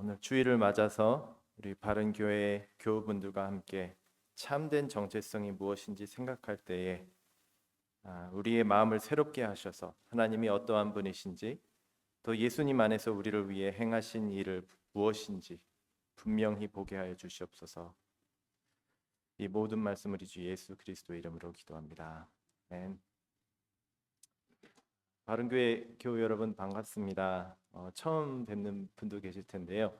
오늘 주일을 맞아서 우리 바른교회 교우분들과 함께 참된 정체성이 무엇인지 생각할 때에 우리의 마음을 새롭게 하셔서 하나님이 어떠한 분이신지 또 예수님 안에서 우리를 위해 행하신 일을 무엇인지 분명히 보게 하여 주시옵소서. 이 모든 말씀을 주 예수 그리스도의 이름으로 기도합니다. 아멘. 바른교회 교우 여러분 반갑습니다. 처음 뵙는 분도 계실 텐데요.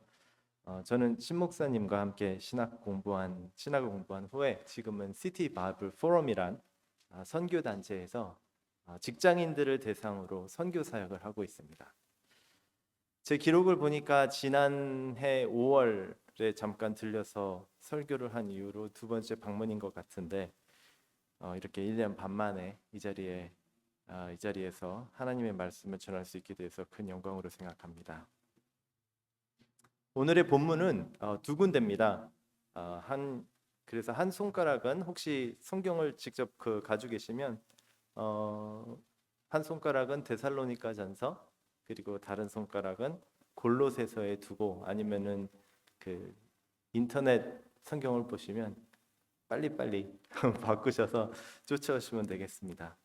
저는 신 목사님과 함께 신학을 공부한 후에 지금은 시티 바이블 포럼이란 선교 단체에서 직장인들을 대상으로 선교 사역을 하고 있습니다. 제 기록을 보니까 지난해 5월에 잠깐 들려서 설교를 한 이후로 두 번째 방문인 것 같은데 이렇게 1년 반 만에 이 자리에서 하나님의 말씀을 전할 수 있게 돼서 큰 영광으로 생각합니다. 오늘의 본문은 두 군데입니다. 그래서 한 손가락은 혹시 성경을 직접 가지고 계시면 한 손가락은 데살로니가전서 그리고 다른 손가락은 골로새서에 두고 아니면은 인터넷 성경을 보시면 빨리빨리 바꾸셔서 쫓아오시면 되겠습니다.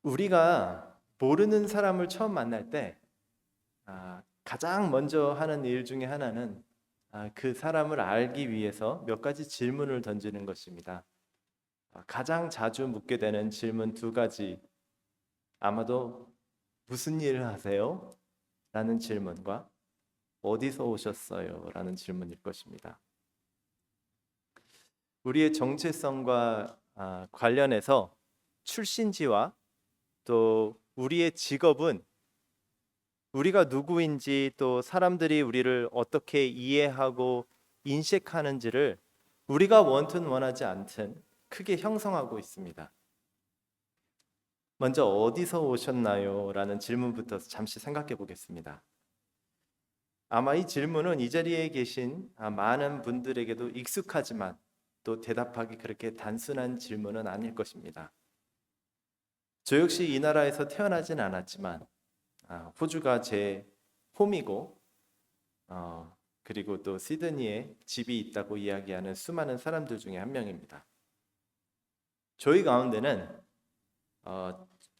우리가 모르는 사람을 처음 만날 때 가장 먼저 하는 일 중에 하나는 그 사람을 알기 위해서 몇 가지 질문을 던지는 것입니다. 가장 자주 묻게 되는 질문 두 가지, 아마도 무슨 일을 하세요? 라는 질문과 어디서 오셨어요? 라는 질문일 것입니다. 우리의 정체성과 관련해서 출신지와 또 우리의 직업은 우리가 누구인지 또 사람들이 우리를 어떻게 이해하고 인식하는지를 우리가 원튼 원하지 않든 크게 형성하고 있습니다. 먼저 어디서 오셨나요? 라는 질문부터 잠시 생각해 보겠습니다. 아마 이 질문은 이 자리에 계신 많은 분들에게도 익숙하지만 또 대답하기 그렇게 단순한 질문은 아닐 것입니다. 저 역시 이 나라에서 태어나진 않았지만 호주가 제 홈이고 그리고 또 시드니에 집이 있다고 이야기하는 수많은 사람들 중에 한 명입니다. 저희 가운데는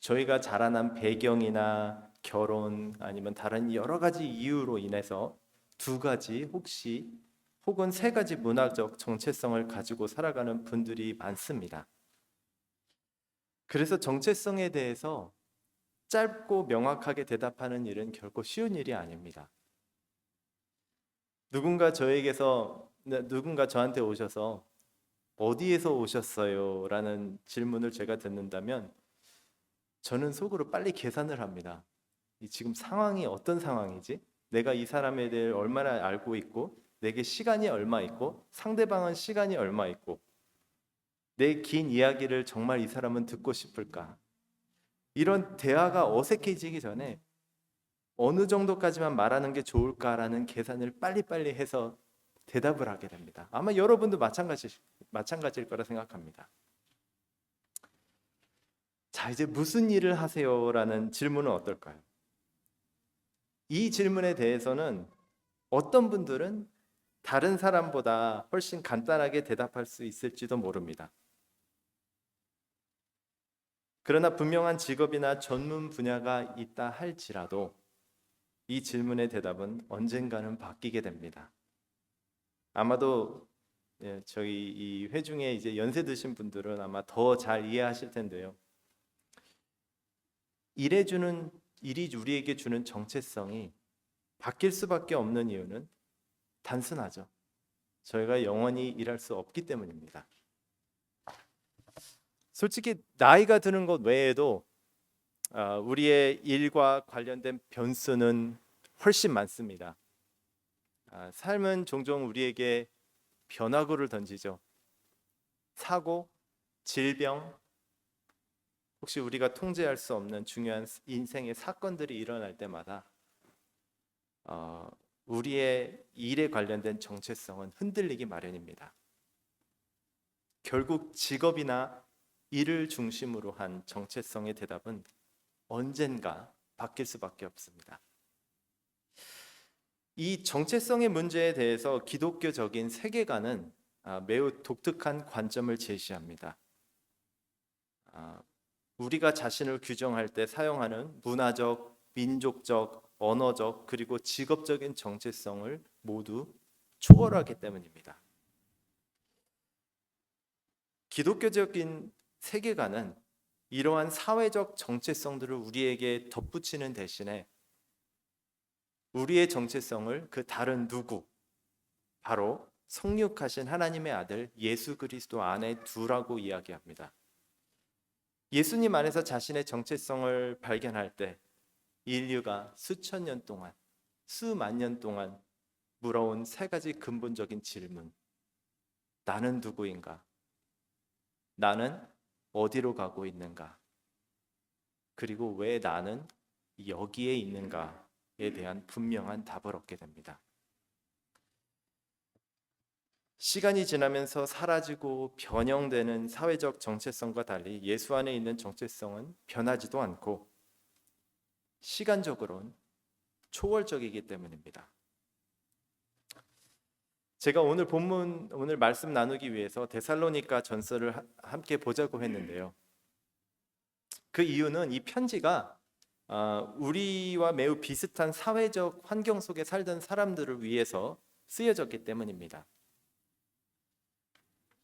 저희가 자라난 배경이나 결혼 아니면 다른 여러 가지 이유로 인해서 두 가지 혹은 세 가지 문화적 정체성을 가지고 살아가는 분들이 많습니다. 그래서 정체성에 대해서 짧고 명확하게 대답하는 일은 결코 쉬운 일이 아닙니다. 누군가 저한테 오셔서 어디에서 오셨어요? 라는 질문을 제가 듣는다면 저는 속으로 빨리 계산을 합니다. 지금 상황이 어떤 상황이지? 내가 이 사람에 대해 얼마나 알고 있고 내게 시간이 얼마 있고 상대방은 시간이 얼마 있고 내 긴 이야기를 정말 이 사람은 듣고 싶을까? 이런 대화가 어색해지기 전에 어느 정도까지만 말하는 게 좋을까라는 계산을 빨리빨리 해서 대답을 하게 됩니다. 아마 여러분도 마찬가지일 거라 생각합니다. 자, 이제 무슨 일을 하세요? 라는 질문은 어떨까요? 이 질문에 대해서는 어떤 분들은 다른 사람보다 훨씬 간단하게 대답할 수 있을지도 모릅니다. 그러나 분명한 직업이나 전문 분야가 있다 할지라도 이 질문의 대답은 언젠가는 바뀌게 됩니다. 아마도 저희 이 회중에 이제 연세 드신 분들은 아마 더 잘 이해하실 텐데요. 일이 우리에게 주는 정체성이 바뀔 수밖에 없는 이유는 단순하죠. 저희가 영원히 일할 수 없기 때문입니다. 솔직히 나이가 드는 것 외에도 우리의 일과 관련된 변수는 훨씬 많습니다. 삶은 종종 우리에게 변화구를 던지죠. 사고, 질병, 혹시 우리가 통제할 수 없는 중요한 인생의 사건들이 일어날 때마다 우리의 일에 관련된 정체성은 흔들리기 마련입니다. 결국 직업이나 일을 중심으로 한 정체성의 대답은 언젠가 바뀔 수밖에 없습니다. 이 정체성의 문제에 대해서 기독교적인 세계관은 매우 독특한 관점을 제시합니다. 우리가 자신을 규정할 때 사용하는 문화적, 민족적, 언어적, 그리고 직업적인 정체성을 모두 초월하기 때문입니다. 기독교적인 세계관은 이러한 사회적 정체성들을 우리에게 덧붙이는 대신에 우리의 정체성을 그 다른 누구, 바로 성육하신 하나님의 아들 예수 그리스도 안에 두라고 이야기합니다. 예수님 안에서 자신의 정체성을 발견할 때 인류가 수천 년 동안, 수만 년 동안 물어온 세 가지 근본적인 질문. 나는 누구인가? 나는 어디로 가고 있는가? 그리고 왜 나는 여기에 있는가에 대한 분명한 답을 얻게 됩니다. 시간이 지나면서 사라지고 변형되는 사회적 정체성과 달리 예수 안에 있는 정체성은 변하지도 않고 시간적으로는 초월적이기 때문입니다. 제가 오늘 말씀 나누기 위해서 데살로니가 전서를 함께 보자고 했는데요. 그 이유는 이 편지가 우리와 매우 비슷한 사회적 환경 속에 살던 사람들을 위해서 쓰여졌기 때문입니다.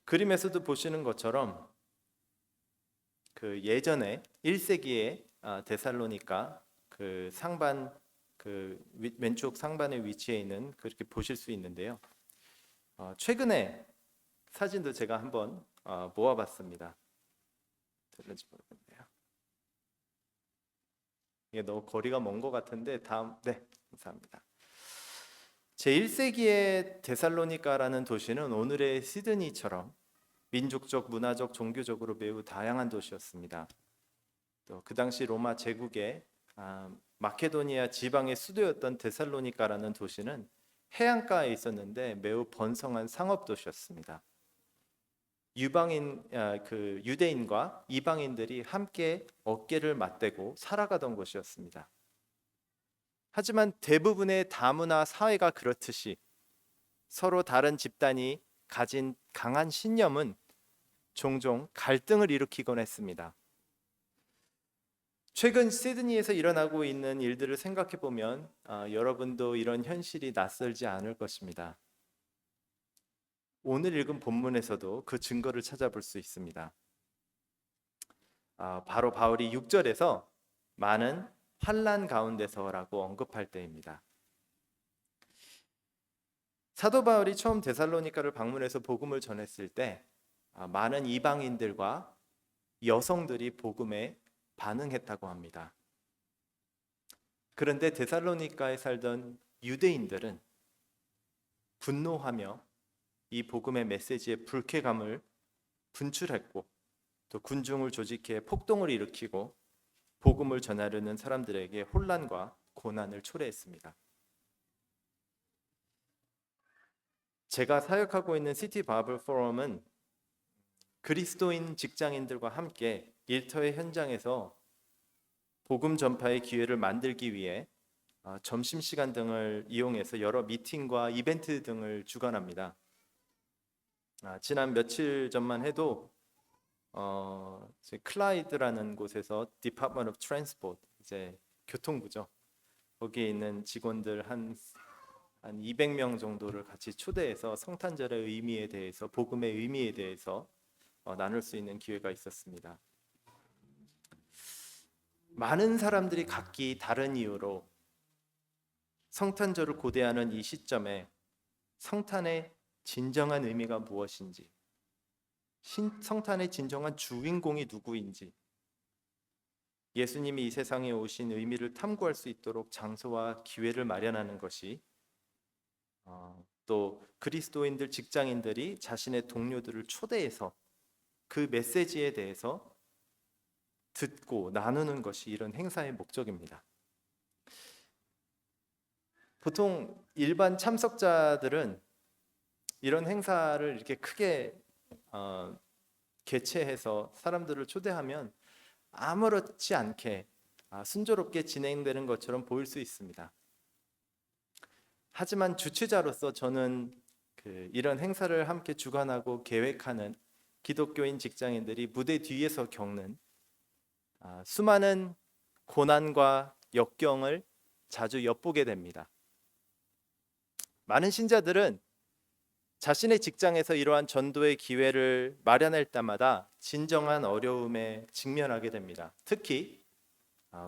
그림에서도 보시는 것처럼 그 예전에 1세기에 데살로니가 그 상반 왼쪽 상반의 위치에 있는 그렇게 보실 수 있는데요. 최근에 사진도 제가 한번 모아봤습니다. 들는지 모르겠네요. 이게 너무 거리가 먼 것 같은데 네, 감사합니다. 제1세기의 데살로니가라는 도시는 오늘의 시드니처럼 민족적, 문화적, 종교적으로 매우 다양한 도시였습니다. 또 그 당시 로마 제국의 마케도니아 지방의 수도였던 데살로니가라는 도시는 해안가에 있었는데 매우 번성한 상업 도시였습니다. 유대인과 이방인들이 함께 어깨를 맞대고 살아가던 곳이었습니다. 하지만 대부분의 다문화 사회가 그렇듯이 서로 다른 집단이 가진 강한 신념은 종종 갈등을 일으키곤 했습니다. 최근 시드니에서 일어나고 있는 일들을 생각해 보면 여러분도 이런 현실이 낯설지 않을 것입니다. 오늘 읽은 본문에서도 그 증거를 찾아볼 수 있습니다. 바로 바울이 6절에서 많은 환난 가운데서라고 언급할 때입니다. 사도 바울이 처음 데살로니가를 방문해서 복음을 전했을 때 많은 이방인들과 여성들이 복음에 반응했다고 합니다. 그런데 데살로니가에 살던 유대인들은 분노하며 이 복음의 메시지에 불쾌감을 분출했고 또 군중을 조직해 폭동을 일으키고 복음을 전하려는 사람들에게 혼란과 고난을 초래했습니다. 제가 사역하고 있는 시티 바이블 포럼은 그리스도인 직장인들과 함께 일터의 현장에서 복음 전파의 기회를 만들기 위해 점심시간 등을 이용해서 여러 미팅과 이벤트 등을 주관합니다. 지난 며칠 전만 해도 클라이드라는 곳에서 Department of Transport, 이제 교통부죠. 거기에 있는 직원들 한 200명 정도를 같이 초대해서 성탄절의 의미에 대해서, 복음의 의미에 대해서 나눌 수 있는 기회가 있었습니다. 많은 사람들이 각기 다른 이유로 성탄절을 고대하는 이 시점에 성탄의 진정한 의미가 무엇인지, 성탄의 진정한 주인공이 누구인지, 예수님이 이 세상에 오신 의미를 탐구할 수 있도록 장소와 기회를 마련하는 것이, 또 그리스도인들, 직장인들이 자신의 동료들을 초대해서 그 메시지에 대해서 듣고 나누는 것이 이런 행사의 목적입니다. 보통 일반 참석자들은 이런 행사를 이렇게 크게 개최해서 사람들을 초대하면 아무렇지 않게 순조롭게 진행되는 것처럼 보일 수 있습니다. 하지만 주최자로서 저는 이런 행사를 함께 주관하고 계획하는 기독교인 직장인들이 무대 뒤에서 겪는 수많은 고난과 역경을 자주 엿보게 됩니다. 많은 신자들은 자신의 직장에서 이러한 전도의 기회를 마련할 때마다 진정한 어려움에 직면하게 됩니다. 특히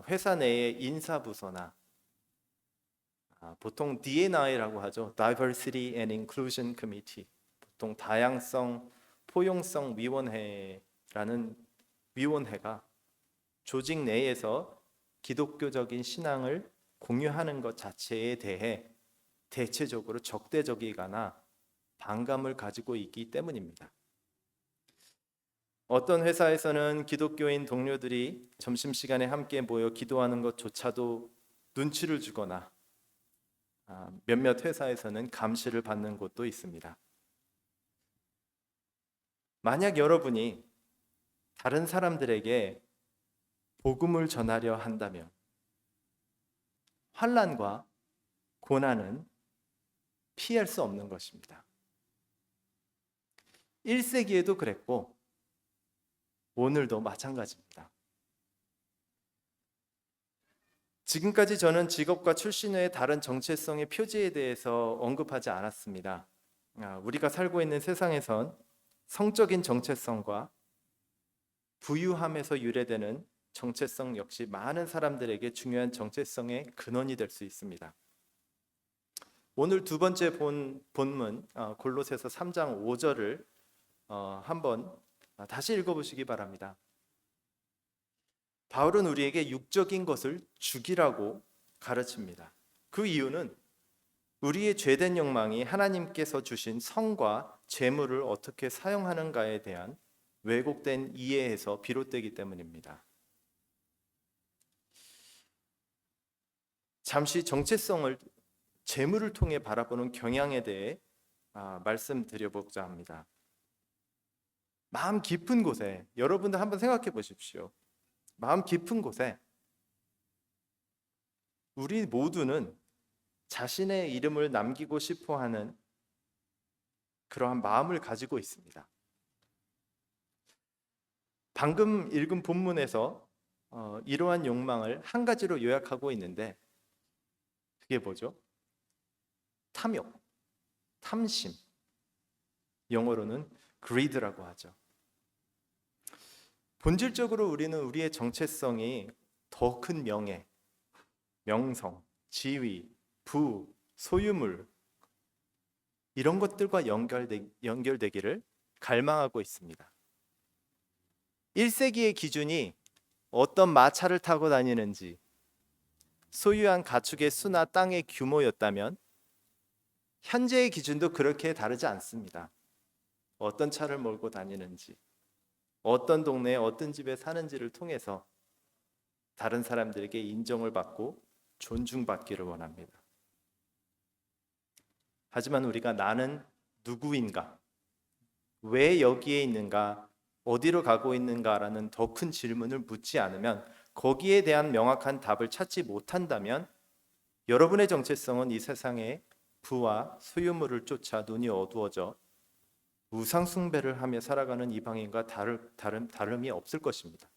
회사 내의 인사부서나 보통 D&I라고 하죠. Diversity and Inclusion Committee. 보통 다양성, 포용성 위원회라는 위원회가 조직 내에서 기독교적인 신앙을 공유하는 것 자체에 대해 대체적으로 적대적이거나 반감을 가지고 있기 때문입니다. 어떤 회사에서는 기독교인 동료들이 점심시간에 함께 모여 기도하는 것조차도 눈치를 주거나 몇몇 회사에서는 감시를 받는 곳도 있습니다. 만약 여러분이 다른 사람들에게 복음을 전하려 한다면 환난과 고난은 피할 수 없는 것입니다. 1세기에도 그랬고 오늘도 마찬가지입니다. 지금까지 저는 직업과 출신 외의 다른 정체성의 표지에 대해서 언급하지 않았습니다. 우리가 살고 있는 세상에선 성적인 정체성과 부유함에서 유래되는 정체성 역시 많은 사람들에게 중요한 정체성의 근원이 될 수 있습니다. 오늘 두 번째 본문 골로새서 3장 5절을 한번 다시 읽어보시기 바랍니다. 바울은 우리에게 육적인 것을 죽이라고 가르칩니다. 그 이유는 우리의 죄된 욕망이 하나님께서 주신 성과 재물을 어떻게 사용하는가에 대한 왜곡된 이해에서 비롯되기 때문입니다. 잠시 정체성을 재물을 통해 바라보는 경향에 대해 말씀드려보고자 합니다. 마음 깊은 곳에 여러분들 한번 생각해 보십시오. 마음 깊은 곳에 우리 모두는 자신의 이름을 남기고 싶어 하는 그러한 마음을 가지고 있습니다. 방금 읽은 본문에서 이러한 욕망을 한 가지로 요약하고 있는데 그게 뭐죠? 탐욕, 탐심, 영어로는 greed라고 하죠. 본질적으로 우리는 우리의 정체성이 더 큰 명예, 명성, 지위, 부, 소유물 이런 것들과 연결되기를 갈망하고 있습니다. 1세기의 기준이 어떤 마차를 타고 다니는지, 소유한 가축의 수나 땅의 규모였다면 현재의 기준도 그렇게 다르지 않습니다. 어떤 차를 몰고 다니는지, 어떤 동네에 어떤 집에 사는지를 통해서 다른 사람들에게 인정을 받고 존중받기를 원합니다. 하지만 우리가 나는 누구인가, 왜 여기에 있는가, 어디로 가고 있는가라는 더 큰 질문을 묻지 않으면, 거기에 대한 명확한 답을 찾지 못한다면 여러분의 정체성은 이 세상의 부와 소유물을 쫓아 눈이 어두워져 우상 숭배를 하며 살아가는 이방인과 다름이 없을 것입니다.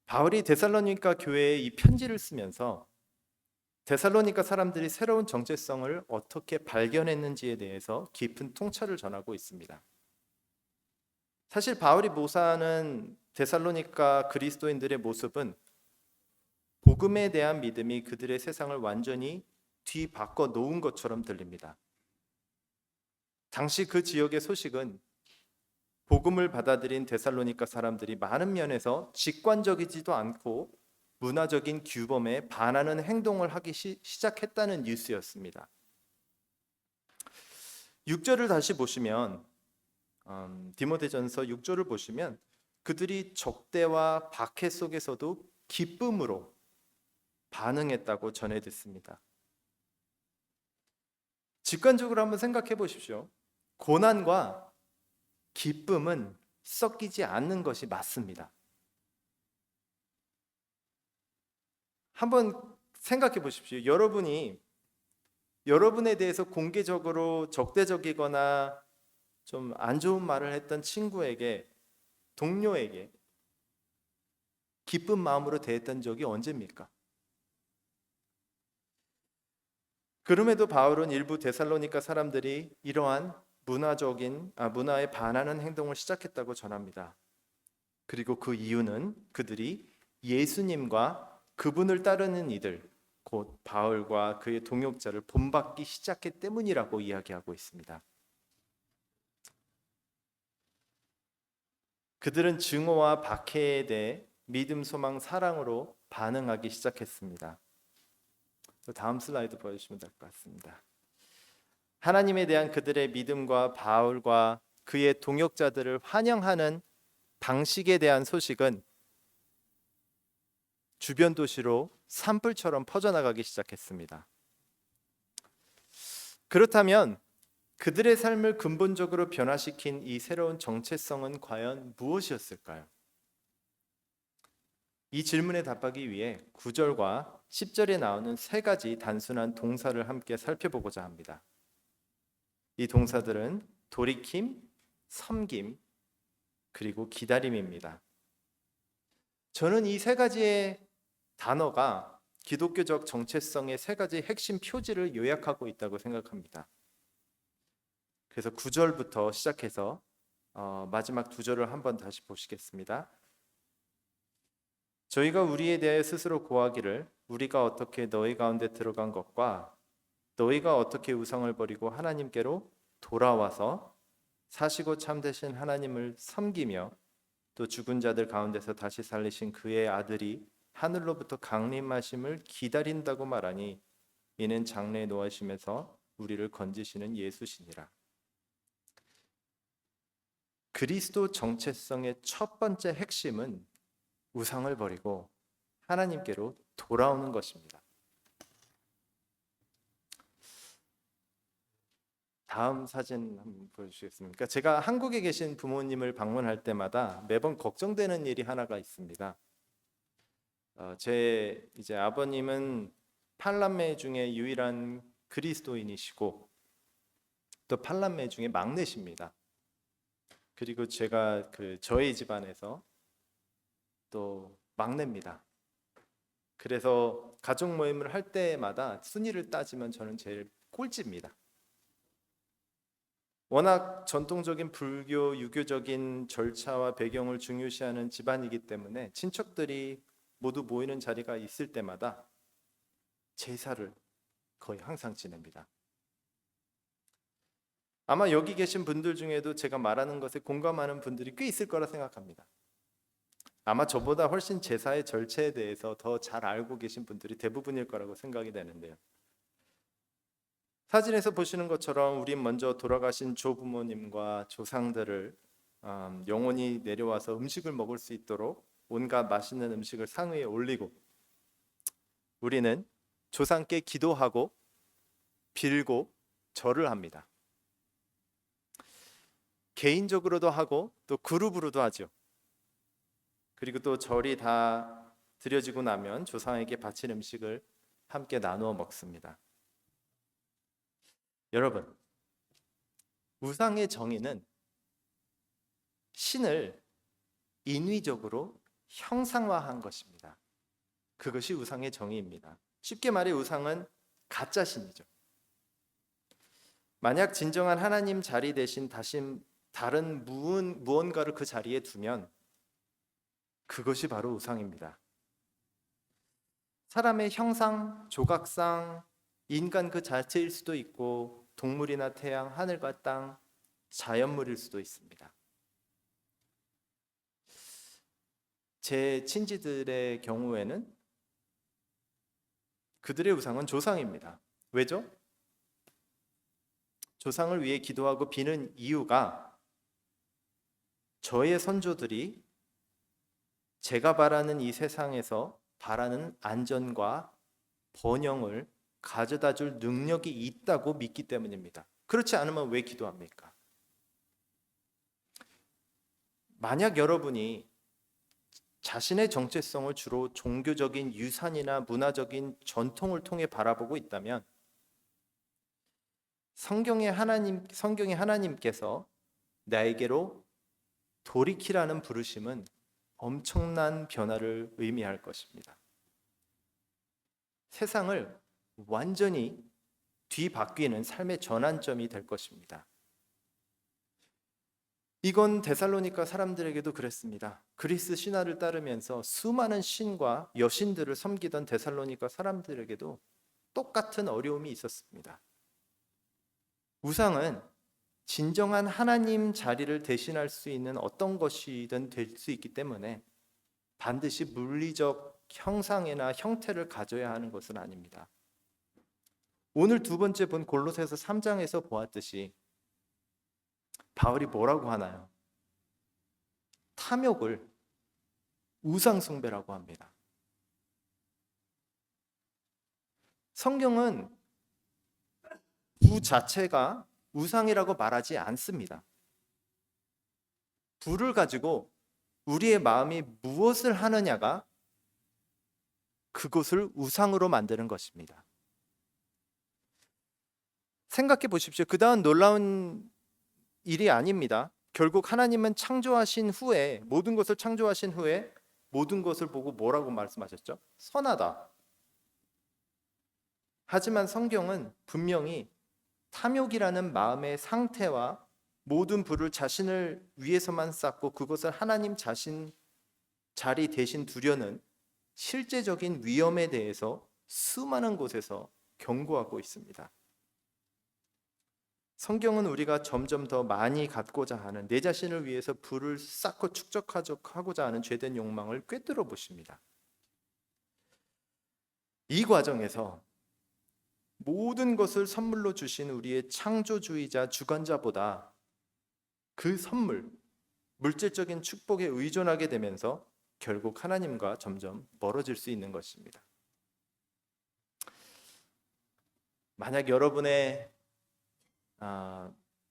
바울이 데살로니가 교회에 이 편지를 쓰면서 데살로니가 사람들이 새로운 정체성을 어떻게 발견했는지에 대해서 깊은 통찰을 전하고 있습니다. 사실 바울이 묘사하는 데살로니가 그리스도인들의 모습은 복음에 대한 믿음이 그들의 세상을 완전히 뒤바꿔 놓은 것처럼 들립니다. 당시 그 지역의 소식은 복음을 받아들인 데살로니가 사람들이 많은 면에서 직관적이지도 않고 문화적인 규범에 반하는 행동을 하기 시작했다는 뉴스였습니다. 6절을 다시 보시면 디모데전서 6절을 보시면 그들이 적대와 박해 속에서도 기쁨으로 반응했다고 전해 듣습니다. 직관적으로 한번 생각해 보십시오. 고난과 기쁨은 섞이지 않는 것이 맞습니다. 한번 생각해 보십시오. 여러분이 여러분에 대해서 공개적으로 적대적이거나 좀 안 좋은 말을 했던 친구에게, 동료에게 기쁜 마음으로 대했던 적이 언제입니까? 그럼에도 바울은 일부 데살로니가 사람들이 이러한 문화에 반하는 행동을 시작했다고 전합니다. 그리고 그 이유는 그들이 예수님과 그분을 따르는 이들, 곧 바울과 그의 동역자를 본받기 시작했기 때문이라고 이야기하고 있습니다. 그들은 증오와 박해에 대해 믿음, 소망, 사랑으로 반응하기 시작했습니다. 다음 슬라이드 보여주시면 될 것 같습니다. 하나님에 대한 그들의 믿음과 바울과 그의 동역자들을 환영하는 방식에 대한 소식은 주변 도시로 산불처럼 퍼져나가기 시작했습니다. 그렇다면 그들의 삶을 근본적으로 변화시킨 이 새로운 정체성은 과연 무엇이었을까요? 이 질문에 답하기 위해 9절과 10절에 나오는 세 가지 단순한 동사를 함께 살펴보고자 합니다. 이 동사들은 돌이킴, 섬김, 그리고 기다림입니다. 저는 이 세 가지의 단어가 기독교적 정체성의 세 가지 핵심 표지를 요약하고 있다고 생각합니다. 그래서 9절부터 시작해서 마지막 두 절을 한번 다시 보시겠습니다. 저희가 우리에 대해 스스로 고하기를 우리가 어떻게 너희 가운데 들어간 것과 너희가 어떻게 우상을 버리고 하나님께로 돌아와서 사시고 참되신 하나님을 섬기며 또 죽은 자들 가운데서 다시 살리신 그의 아들이 하늘로부터 강림하심을 기다린다고 말하니 이는 장래에 노하심에서 우리를 건지시는 예수시니라. 그리스도 정체성의 첫 번째 핵심은 우상을 버리고 하나님께로 돌아오는 것입니다. 다음 사진 한번 보여주시겠습니까? 제가 한국에 계신 부모님을 방문할 때마다 매번 걱정되는 일이 하나가 있습니다. 제 이제 아버님은 팔남매 중에 유일한 그리스도인이시고 또 팔남매 중에 막내십니다. 그리고 제가 저희 집안에서 또 막내입니다. 그래서 가족 모임을 할 때마다 순위를 따지면 저는 제일 꼴찌입니다. 워낙 전통적인 불교, 유교적인 절차와 배경을 중요시하는 집안이기 때문에 친척들이 모두 모이는 자리가 있을 때마다 제사를 거의 항상 지냅니다. 아마 여기 계신 분들 중에도 제가 말하는 것에 공감하는 분들이 꽤 있을 거라 생각합니다. 아마 저보다 훨씬 제사의 절차에 대해서 더 잘 알고 계신 분들이 대부분일 거라고 생각이 되는데요. 사진에서 보시는 것처럼 우린 먼저 돌아가신 조부모님과 조상들을 영원히 내려와서 음식을 먹을 수 있도록 온갖 맛있는 음식을 상 위에 올리고 우리는 조상께 기도하고 빌고 절을 합니다. 개인적으로도 하고 또 그룹으로도 하죠. 그리고 또 절이 다 드려지고 나면 조상에게 바친 음식을 함께 나누어 먹습니다. 여러분, 우상의 정의는 신을 인위적으로 형상화한 것입니다. 그것이 우상의 정의입니다. 쉽게 말해 우상은 가짜 신이죠. 만약 진정한 하나님 자리 대신 다른 무언가를 그 자리에 두면 그것이 바로 우상입니다. 사람의 형상, 조각상, 인간 그 자체일 수도 있고 동물이나 태양, 하늘과 땅, 자연물일 수도 있습니다. 제 친지들의 경우에는 그들의 우상은 조상입니다. 왜죠? 조상을 위해 기도하고 비는 이유가 저의 선조들이 제가 바라는 이 세상에서 바라는 안전과 번영을 가져다 줄 능력이 있다고 믿기 때문입니다. 그렇지 않으면 왜 기도합니까? 만약 여러분이 자신의 정체성을 주로 종교적인 유산이나 문화적인 전통을 통해 바라보고 있다면 성경의 하나님께서 나에게로 돌이키라는 부르심은 엄청난 변화를 의미할 것입니다. 세상을 완전히 뒤바뀌는 삶의 전환점이 될 것입니다. 이건 데살로니가 사람들에게도 그랬습니다. 그리스 신화를 따르면서 수많은 신과 여신들을 섬기던 데살로니가 사람들에게도 똑같은 어려움이 있었습니다. 우상은 진정한 하나님 자리를 대신할 수 있는 어떤 것이든 될 수 있기 때문에 반드시 물리적 형상이나 형태를 가져야 하는 것은 아닙니다. 오늘 두 번째 본 골로새서 3장에서 보았듯이 바울이 뭐라고 하나요? 탐욕을 우상 숭배라고 합니다. 성경은 부 자체가 우상이라고 말하지 않습니다. 부를 가지고 우리의 마음이 무엇을 하느냐가 그것을 우상으로 만드는 것입니다. 생각해 보십시오. 그 다음 놀라운 일이 아닙니다. 결국 하나님은 창조하신 후에 모든 것을 창조하신 후에 모든 것을 보고 뭐라고 말씀하셨죠? 선하다. 하지만 성경은 분명히 탐욕이라는 마음의 상태와 모든 부를 자신을 위해서만 쌓고 그것을 하나님 자신 자리 대신 두려는 실제적인 위험에 대해서 수많은 곳에서 경고하고 있습니다. 성경은 우리가 점점 더 많이 갖고자 하는 내 자신을 위해서 부를 쌓고 축적하고자 하는 죄된 욕망을 꿰뚫어 보십니다. 이 과정에서 모든 것을 선물로 주신 우리의 창조주의자 주관자보다 그 선물, 물질적인 축복에 의존하게 되면서 결국 하나님과 점점 멀어질 수 있는 것입니다. 만약 여러분의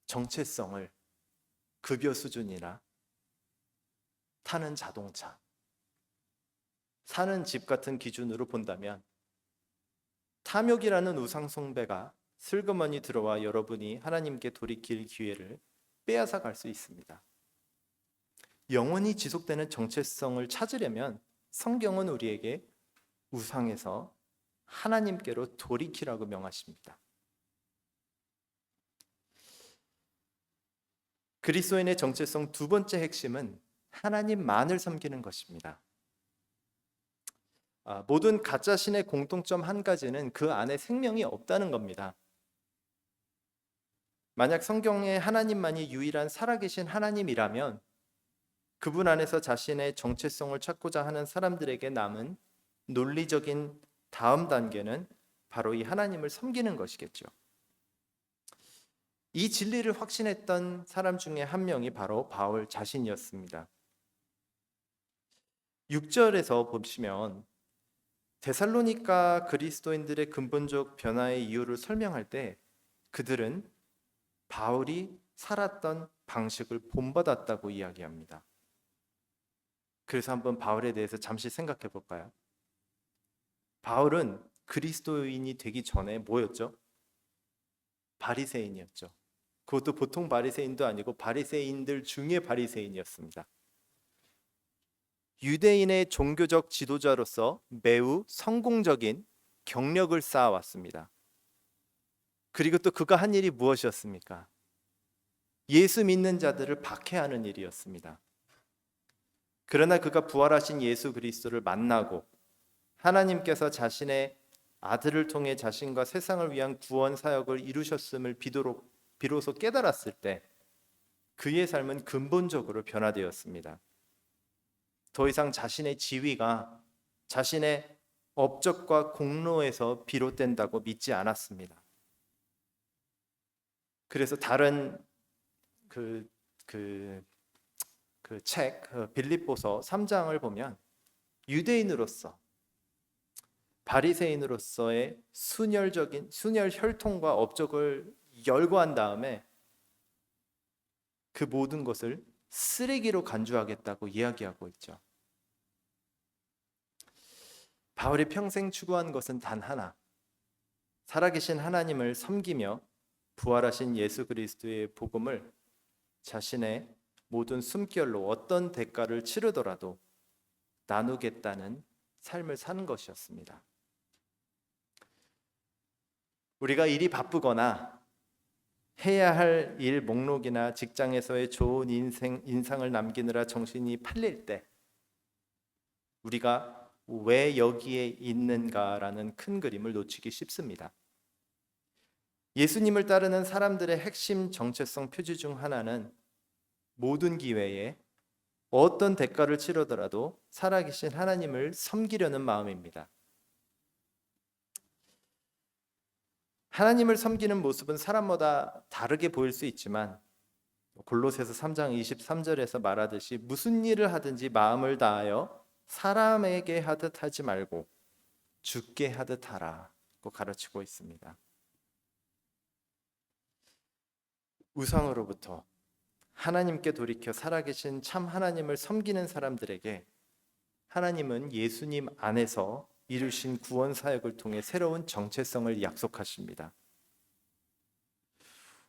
정체성을 급여 수준이나 타는 자동차, 사는 집 같은 기준으로 본다면 탐욕이라는 우상 숭배가 슬그머니 들어와 여러분이 하나님께 돌이킬 기회를 빼앗아 갈 수 있습니다. 영원히 지속되는 정체성을 찾으려면 성경은 우리에게 우상에서 하나님께로 돌이키라고 명하십니다. 그리스도인의 정체성 두 번째 핵심은 하나님만을 섬기는 것입니다. 모든 가짜 신의 공통점 한 가지는 그 안에 생명이 없다는 겁니다. 만약 성경에 하나님만이 유일한 살아계신 하나님이라면 그분 안에서 자신의 정체성을 찾고자 하는 사람들에게 남은 논리적인 다음 단계는 바로 이 하나님을 섬기는 것이겠죠. 이 진리를 확신했던 사람 중에 한 명이 바로 바울 자신이었습니다. 6절에서 보시면 데살로니가 그리스도인들의 근본적 변화의 이유를 설명할 때 그들은 바울이 살았던 방식을 본받았다고 이야기합니다. 그래서 한번 바울에 대해서 잠시 생각해 볼까요? 바울은 그리스도인이 되기 전에 뭐였죠? 바리새인이었죠. 그것도 보통 바리새인도 아니고 바리새인들 중에 바리새인이었습니다. 유대인의 종교적 지도자로서 매우 성공적인 경력을 쌓아왔습니다. 그리고 또 그가 한 일이 무엇이었습니까? 예수 믿는 자들을 박해하는 일이었습니다. 그러나 그가 부활하신 예수 그리스도를 만나고 하나님께서 자신의 아들을 통해 자신과 세상을 위한 구원 사역을 이루셨음을 비로소 깨달았을 때 그의 삶은 근본적으로 변화되었습니다. 더 이상 자신의 지위가 자신의 업적과 공로에서 비롯된다고 믿지 않았습니다. 그래서 다른 책 빌립보서 3장을 보면 유대인으로서 바리새인으로서의 순혈 혈통과 업적을 열거한 다음에 그 모든 것을 쓰레기로 간주하겠다고 이야기하고 있죠. 바울이 평생 추구한 것은 단 하나, 살아계신 하나님을 섬기며 부활하신 예수 그리스도의 복음을 자신의 모든 숨결로 어떤 대가를 치르더라도 나누겠다는 삶을 사는 것이었습니다. 우리가 일이 바쁘거나 해야 할 일 목록이나 직장에서의 좋은 인상을 남기느라 정신이 팔릴 때 우리가 왜 여기에 있는가라는 큰 그림을 놓치기 쉽습니다. 예수님을 따르는 사람들의 핵심 정체성 표지 중 하나는 모든 기회에 어떤 대가를 치르더라도 살아계신 하나님을 섬기려는 마음입니다. 하나님을 섬기는 모습은 사람마다 다르게 보일 수 있지만 골로새서 3장 23절에서 말하듯이 무슨 일을 하든지 마음을 다하여 사람에게 하듯 하지 말고 주께 하듯 하라고 가르치고 있습니다. 우상으로부터 하나님께 돌이켜 살아계신 참 하나님을 섬기는 사람들에게 하나님은 예수님 안에서 이루신 구원 사역을 통해 새로운 정체성을 약속하십니다.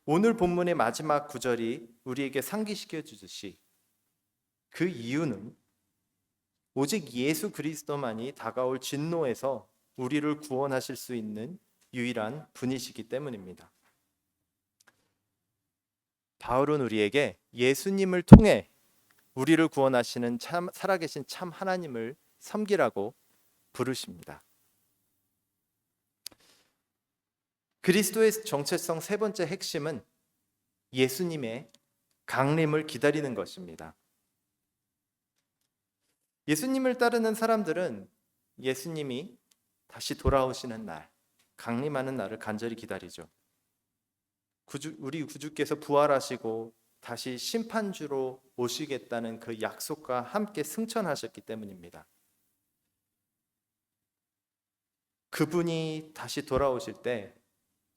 오늘 본문의 마지막 구절이 우리에게 상기시켜 주듯이 그 이유는 오직 예수 그리스도만이 다가올 진노에서 우리를 구원하실 수 있는 유일한 분이시기 때문입니다. 바울은 우리에게 예수님을 통해 우리를 구원하시는 살아계신 참 하나님을 섬기라고 부르십니다. 그리스도의 정체성 세 번째 핵심은 예수님의 강림을 기다리는 것입니다. 예수님을 따르는 사람들은 예수님이 다시 돌아오시는 날, 강림하는 날을 간절히 기다리죠. 우리 구주께서 부활하시고 다시 심판주로 오시겠다는 그 약속과 함께 승천하셨기 때문입니다. 그분이 다시 돌아오실 때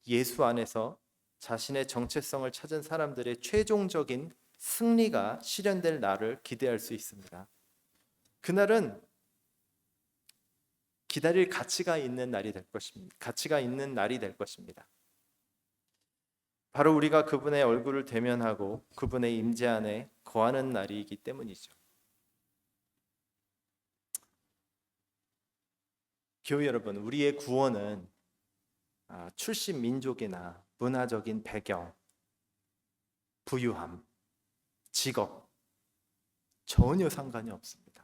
예수 안에서 자신의 정체성을 찾은 사람들의 최종적인 승리가 실현될 날을 기대할 수 있습니다. 그날은 기다릴 가치가 있는 날이 될 것입니다. 바로 우리가 그분의 얼굴을 대면하고 그분의 임재 안에 거하는 날이기 때문이죠. 교회 여러분, 우리의 구원은 출신 민족이나 문화적인 배경, 부유함, 직업 전혀 상관이 없습니다.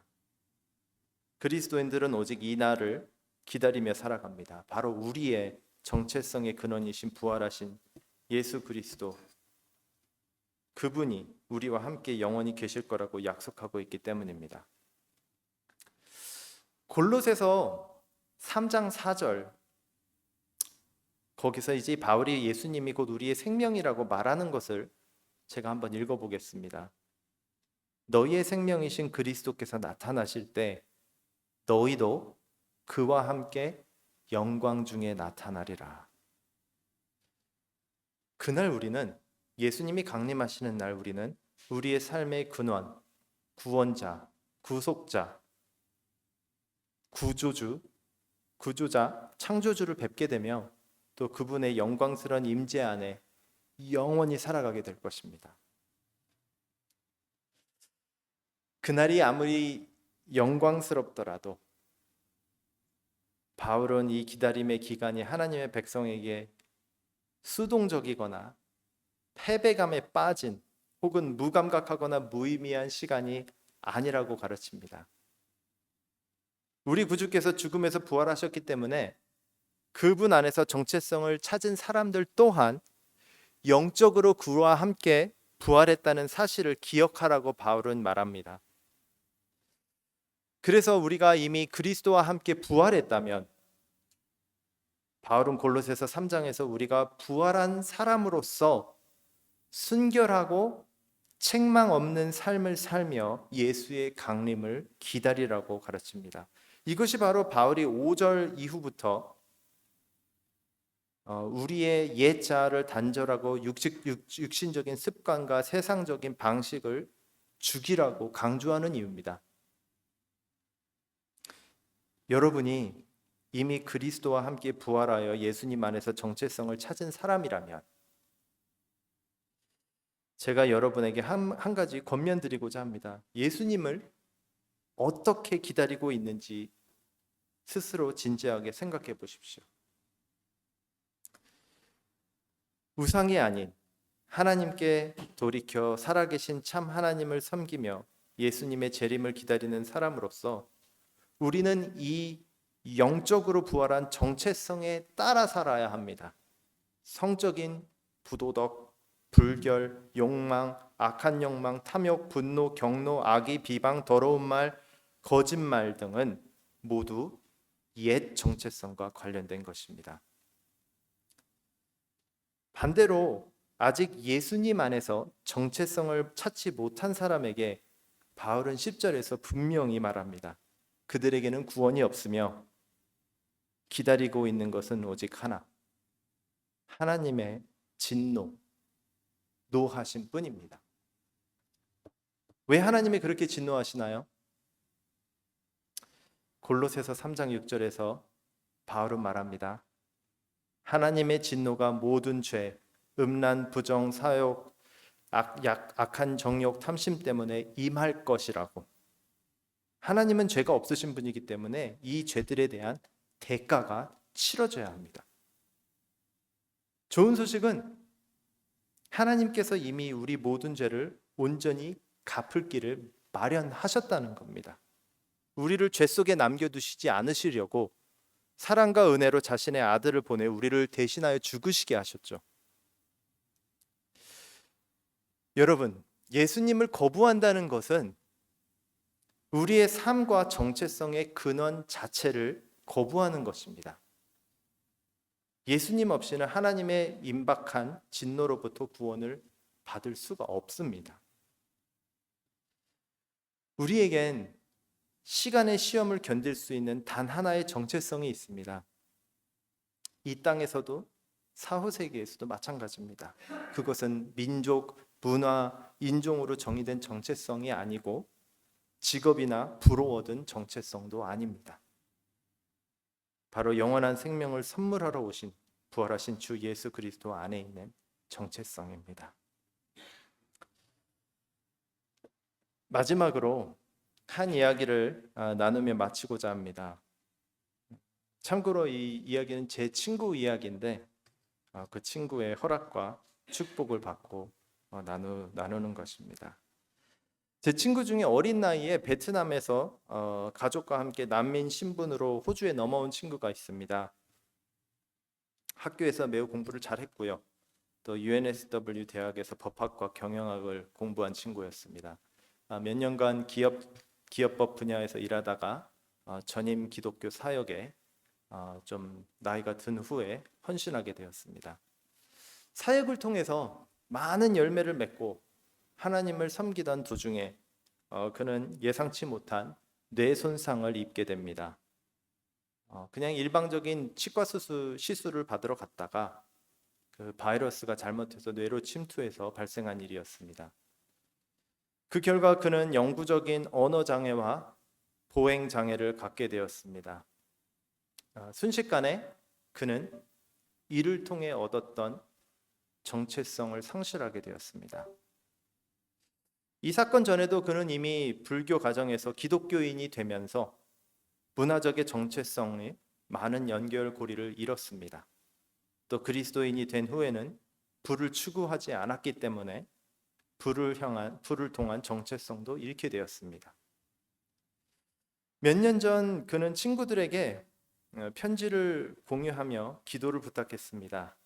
그리스도인들은 오직 이 날을 기다리며 살아갑니다. 바로 우리의 정체성의 근원이신 부활하신 예수 그리스도, 그분이 우리와 함께 영원히 계실 거라고 약속하고 있기 때문입니다. 골로새서 3장 4절, 거기서 이제 바울이 예수님이 곧 우리의 생명이라고 말하는 것을 제가 한번 읽어보겠습니다. 너희의 생명이신 그리스도께서 나타나실 때 너희도 그와 함께 영광 중에 나타나리라. 그날 우리는, 예수님이 강림하시는 날 우리는 우리의 삶의 근원, 구원자, 구속자, 구조자, 창조주를 뵙게 되며 또 그분의 영광스러운 임재 안에 영원히 살아가게 될 것입니다. 그날이 아무리 영광스럽더라도 바울은 이 기다림의 기간이 하나님의 백성에게 수동적이거나 패배감에 빠진 혹은 무감각하거나 무의미한 시간이 아니라고 가르칩니다. 우리 구주께서 죽음에서 부활하셨기 때문에 그분 안에서 정체성을 찾은 사람들 또한 영적으로 그와 함께 부활했다는 사실을 기억하라고 바울은 말합니다. 그래서 우리가 이미 그리스도와 함께 부활했다면, 바울은 골로새서 3장에서 우리가 부활한 사람으로서 순결하고 책망 없는 삶을 살며 예수의 강림을 기다리라고 가르칩니다. 이것이 바로 바울이 5절 이후부터 우리의 옛 자아를 단절하고 육신적인 습관과 세상적인 방식을 죽이라고 강조하는 이유입니다. 여러분이 이미 그리스도와 함께 부활하여 예수님 안에서 정체성을 찾은 사람이라면 제가 여러분에게 한 가지 권면드리고자 합니다. 예수님을 어떻게 기다리고 있는지 스스로 진지하게 생각해 보십시오. 우상이 아닌 하나님께 돌이켜 살아계신 참 하나님을 섬기며 예수님의 재림을 기다리는 사람으로서 우리는 이 영적으로 부활한 정체성에 따라 살아야 합니다. 성적인 부도덕, 불결, 욕망, 악한 욕망, 탐욕, 분노, 경노, 악의, 비방, 더러운 말, 거짓말 등은 모두 옛 정체성과 관련된 것입니다. 반대로 아직 예수님 안에서 정체성을 찾지 못한 사람에게 바울은 10절에서 분명히 말합니다. 그들에게는 구원이 없으며 기다리고 있는 것은 오직 하나, 하나님의 진노, 노하심 뿐입니다. 왜 하나님이 그렇게 진노하시나요? 골로새서 3장 6절에서 바울은 말합니다. 하나님의 진노가 모든 죄, 음란, 부정, 사욕, 악한 정욕, 탐심 때문에 임할 것이라고. 하나님은 죄가 없으신 분이기 때문에 이 죄들에 대한 대가가 치러져야 합니다. 좋은 소식은 하나님께서 이미 우리 모든 죄를 온전히 갚을 길을 마련하셨다는 겁니다. 우리를 죄 속에 남겨두시지 않으시려고 사랑과 은혜로 자신의 아들을 보내 우리를 대신하여 죽으시게 하셨죠. 여러분, 예수님을 거부한다는 것은 우리의 삶과 정체성의 근원 자체를 거부하는 것입니다. 예수님 없이는 하나님의 임박한 진노로부터 구원을 받을 수가 없습니다. 우리에겐 시간의 시험을 견딜 수 있는 단 하나의 정체성이 있습니다. 이 땅에서도 사후세계에서도 마찬가지입니다. 그것은 민족, 문화, 인종으로 정의된 정체성이 아니고 직업이나 부로 얻은 정체성도 아닙니다. 바로 영원한 생명을 선물하러 오신 부활하신 주 예수 그리스도 안에 있는 정체성입니다. 마지막으로 한 이야기를 나누며 마치고자 합니다. 참고로 이 이야기는 제 친구 이야기인데 그 친구의 허락과 축복을 받고 나누는 것입니다. 제 친구 중에 어린 나이에 베트남에서 가족과 함께 난민 신분으로 호주에 넘어온 친구가 있습니다. 학교에서 매우 공부를 잘했고요. 또 UNSW 대학에서 법학과 경영학을 공부한 친구였습니다. 몇 년간 기업법 분야에서 일하다가 전임 기독교 사역에 좀 나이가 든 후에 헌신하게 되었습니다. 사역을 통해서 많은 열매를 맺고 하나님을 섬기던 도중에 그는 예상치 못한 뇌 손상을 입게 됩니다. 그냥 일방적인 치과 시술을 받으러 갔다가 그 바이러스가 잘못해서 뇌로 침투해서 발생한 일이었습니다. 그 결과 그는 영구적인 언어 장애와 보행 장애를 갖게 되었습니다. 순식간에 그는 이를 통해 얻었던 정체성을 상실하게 되었습니다. 이 사건 전에도 그는 이미 불교 가정에서 기독교인이 되면서 문화적인 정체성에 많은 연결고리를 잃었습니다. 또 그리스도인이 된 후에는 부를 추구하지 않았기 때문에 부를 통한 정체성도 잃게 되었습니다. 몇 년 전 그는 친구들에게 편지를 공유하며 기도를 부탁했습니다.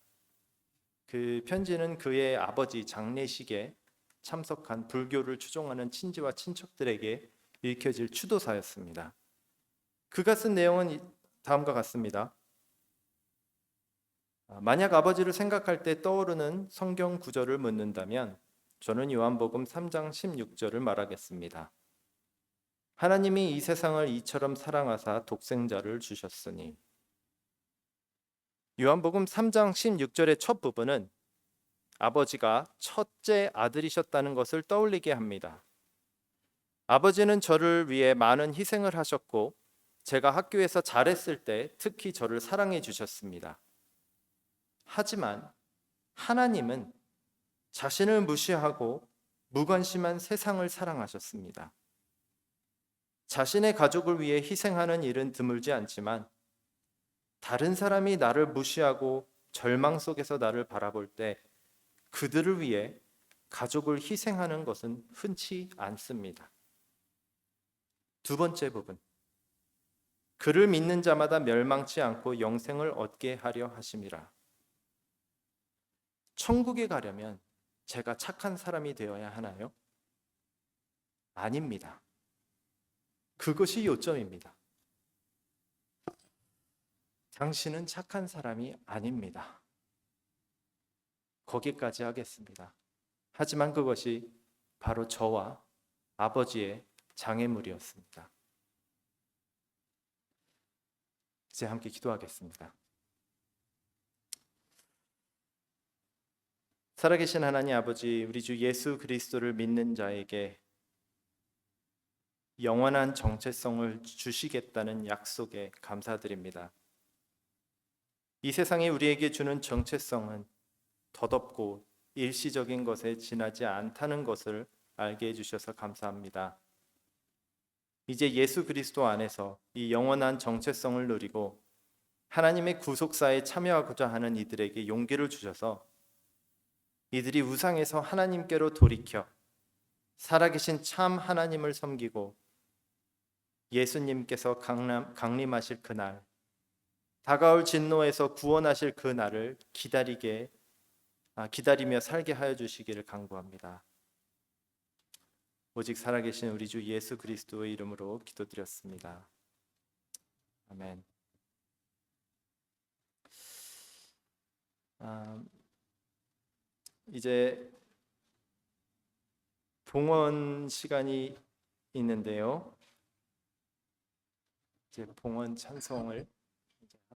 그 편지는 그의 아버지 장례식에 참석한 불교를 추종하는 친지와 친척들에게 읽혀질 추도사였습니다. 그가 쓴 내용은 다음과 같습니다. 만약 아버지를 생각할 때 떠오르는 성경 구절을 묻는다면 저는 요한복음 3장 16절을 말하겠습니다. 하나님이 이 세상을 이처럼 사랑하사 독생자를 주셨으니. 요한복음 3장 16절의 첫 부분은 아버지가 첫째 아들이셨다는 것을 떠올리게 합니다. 아버지는 저를 위해 많은 희생을 하셨고 제가 학교에서 잘했을 때 특히 저를 사랑해 주셨습니다. 하지만 하나님은 자신을 무시하고 무관심한 세상을 사랑하셨습니다. 자신의 가족을 위해 희생하는 일은 드물지 않지만 다른 사람이 나를 무시하고 절망 속에서 나를 바라볼 때 그들을 위해 가족을 희생하는 것은 흔치 않습니다. 두 번째 부분, 그를 믿는 자마다 멸망치 않고 영생을 얻게 하려 하심이라. 천국에 가려면 제가 착한 사람이 되어야 하나요? 아닙니다. 그것이 요점입니다. 당신은 착한 사람이 아닙니다. 거기까지 하겠습니다. 하지만 그것이 바로 저와 아버지의 장애물이었습니다. 이제 함께 기도하겠습니다. 살아계신 하나님 아버지, 우리 주 예수 그리스도를 믿는 자에게 영원한 정체성을 주시겠다는 약속에 감사드립니다. 이 세상이 우리에게 주는 정체성은 덧없고 일시적인 것에 지나지 않다는 것을 알게 해주셔서 감사합니다. 이제 예수 그리스도 안에서 이 영원한 정체성을 누리고 하나님의 구속사에 참여하고자 하는 이들에게 용기를 주셔서 이들이 우상에서 하나님께로 돌이켜 살아계신 참 하나님을 섬기고 예수님께서 강림하실 그날, 다가올 진노에서 구원하실 그 날을 기다리며 살게 하여 주시기를 간구합니다. 오직 살아계신 우리 주 예수 그리스도의 이름으로 기도드렸습니다. 아멘. 이제 봉헌 시간이 있는데요. 이제 봉헌 찬송을